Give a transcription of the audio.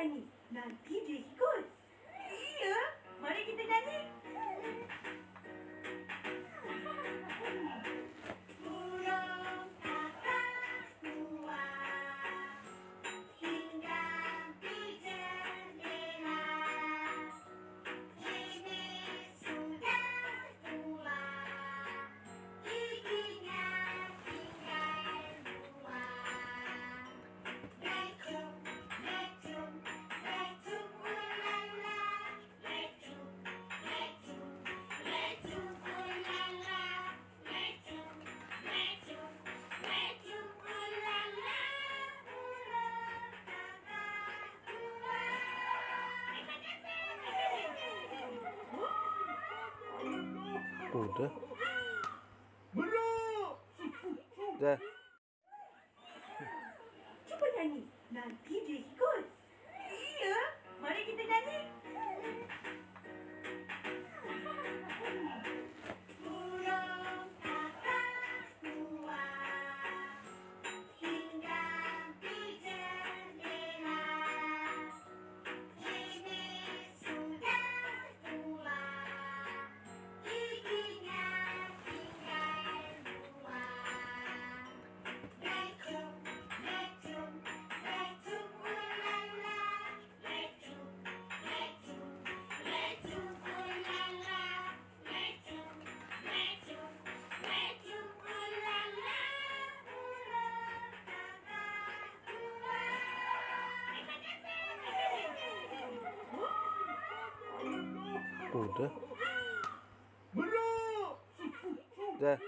nyanyi? Nanti dia ikut. Iya, mari kita nyanyi. Burung kakak tua hinggap di jendela. Ini sudah tua, giginya tinggal dua. Lecum, lecum, lecum, ulala. Lecum, lecum, lecum, ulala. Lecum, lecum, lecum, ulala. Burung kakak tua. Udah. Belum. Dah. Cuba nyanyi. Nanti dia ikut. Iya, mari kita nyanyi. Burung kakak tua hinggap di jendela. Ini sudah tua, giginya tinggal dua. Lecum, lecum, lecum, ulala. Lecum, lecum, lecum, ulala. Lecum, lecum, lecum, ulala. Burung kakak tua. Udah. Belum. Dah.